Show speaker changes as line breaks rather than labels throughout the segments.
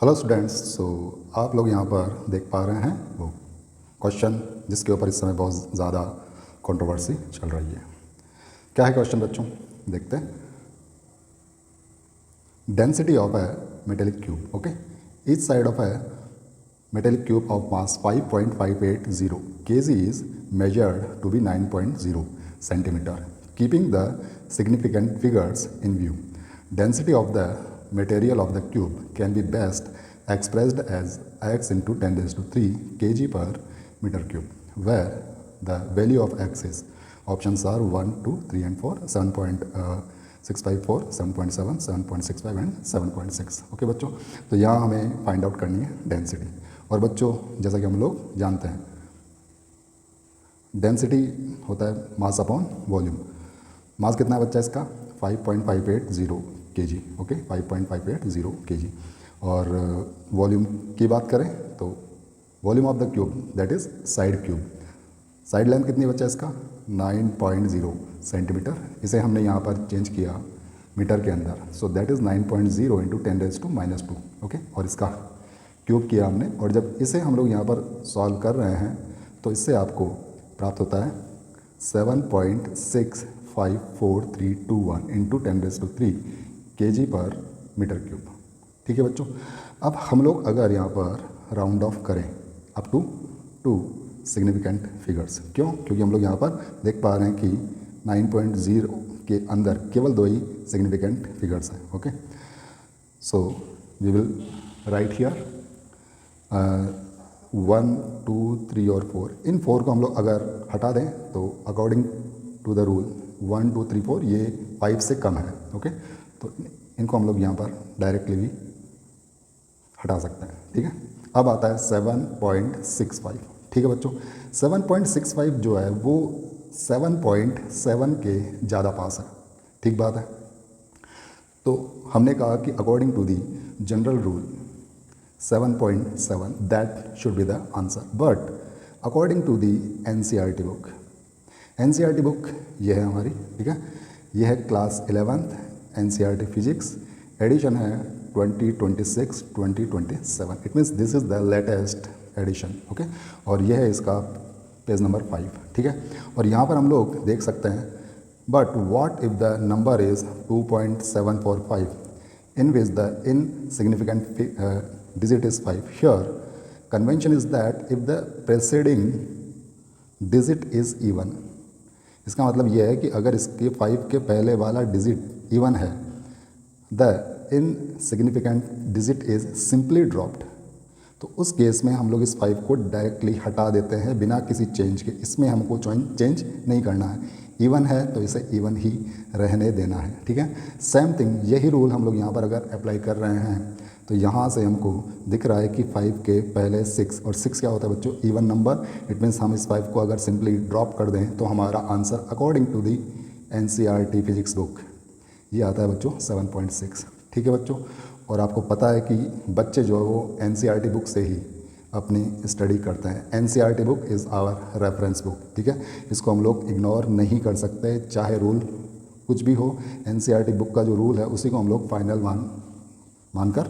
Hello students, आप लोग यहाँ पर देख पा रहे हैं वो क्वेश्चन जिसके ऊपर इस समय बहुत ज़्यादा कंट्रोवर्सी चल रही है। क्या है क्वेश्चन बच्चों? देखते हैं। Density of A metallic cube, okay, each side of A metallic cube of mass 5.580 kg is measured to be 9.0 centimeter. Keeping the significant figures in view, density of the material of the cube can be best expressed as x into 10 raised to 3 kg per meter cube, where the value of x is options are 1, 2, 3 and 4, 7.654, 7.7, 7.65 and 7.6। Okay बच्चों, तो यहाँ हमें find out करनी है density. और बच्चों, जैसा कि हम लोग जानते हैं, डेंसिटी होता है मास अपॉन वॉल्यूम। मास कितना है बच्चा इसका? 5.580 kg, ओके, 5.580 kg। और वॉल्यूम की बात करें तो volume of the cube that is side cube. Side length कितनी बच्चा इसका? 9.0 सेंटीमीटर। इसे हमने यहाँ पर चेंज किया मीटर के अंदर, so that is 9.0 into 10 raise to -2, okay. और इसका क्यूब किया हमने, और जब इसे हम लोग यहाँ पर सॉल्व कर रहे हैं तो इससे आपको प्राप्त होता है 7.65431 इंटू 10 रेज़ टू 3 kg पर मीटर क्यूब। ठीक है बच्चों, अब हम लोग अगर यहाँ पर राउंड ऑफ करें अप टू 2 सिग्निफिकेंट फिगर्स, क्यों? क्योंकि हम लोग यहाँ पर देख पा रहे हैं कि 9.0 के अंदर केवल 2 ही सिग्निफिकेंट फिगर्स हैं, okay. So we will write here 1, 2, 3 और 4। इन 4 को हम लोग अगर हटा दें तो अकॉर्डिंग टू द रूल 1, 2, 3, 4 ये 5 से कम है, ओके। तो इनको हम लोग यहाँ पर डायरेक्टली भी हटा सकते हैं, ठीक है। अब आता है 7.65, ठीक है बच्चों। 7.65 जो है वो 7.7 के ज़्यादा पास है, ठीक बात है। तो हमने कहा कि according to the general rule 7.7 that should be the answer, but according to the NCERT book, NCERT book ये है हमारी, ठीक है। ये है class 11th NCERT physics, addition है 2026-2027। It means this is the latest edition, okay. और यह है इसका पेज नंबर 5, ठीक है। और यहाँ पर हम लोग देख सकते हैं, but what if the number is 2.745 in which the insignificant digit is 5. Here convention is that if the preceding digit is even, इसका मतलब यह है कि अगर इसके 5 के पहले वाला डिजिट इवन है, the insignificant digit is simply dropped, तो उस केस में हम लोग इस 5 को डायरेक्टली हटा देते हैं बिना किसी चेंज के। इसमें हमको चेंज नहीं करना है, इवन है तो इसे इवन ही रहने देना है, ठीक है। सेम थिंग, यही रूल हम लोग यहाँ पर अगर अप्लाई कर रहे हैं तो यहाँ से हमको दिख रहा है कि 5 के पहले 6, और 6 क्या होता है बच्चों? Even number. इट मीन्स हम इस 5 को अगर सिंपली ड्रॉप कर दें तो हमारा answer according to the NCERT physics book ये आता है बच्चों 7.6, ठीक है बच्चों। और आपको पता है कि बच्चे जो है वो NCERT बुक से ही अपनी स्टडी करते हैं। NCERT book is our reference book, ठीक है। इसको हम लोग इग्नोर नहीं कर सकते, चाहे रूल कुछ भी हो। NCERT बुक का जो रूल है उसी को हम लोग फाइनल मानकर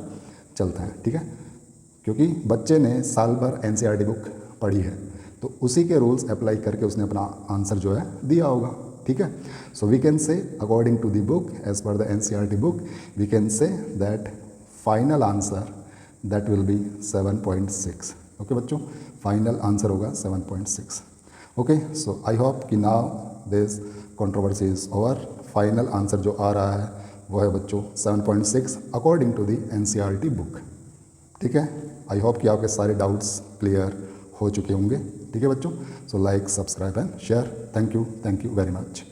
चलते हैं, ठीक है। क्योंकि बच्चे ने साल भर NCERT बुक पढ़ी है तो उसी के रूल्स अप्लाई करके उसने अपना आंसर जो है दिया होगा, ठीक है। So we can say according to the book, as per the NCERT book, we can say that final answer that will be 7.6, okay बच्चों। फाइनल आंसर होगा 7.6, ओके। सो आई होप कि now this controversy is over. Final answer जो आ रहा है वो है बच्चों 7.6 according to the NCERT book, ठीक है। आई होप कि आपके सारे डाउट्स क्लियर हो चुके होंगे, ठीक है बच्चों। So like, subscribe and share. Thank you very much.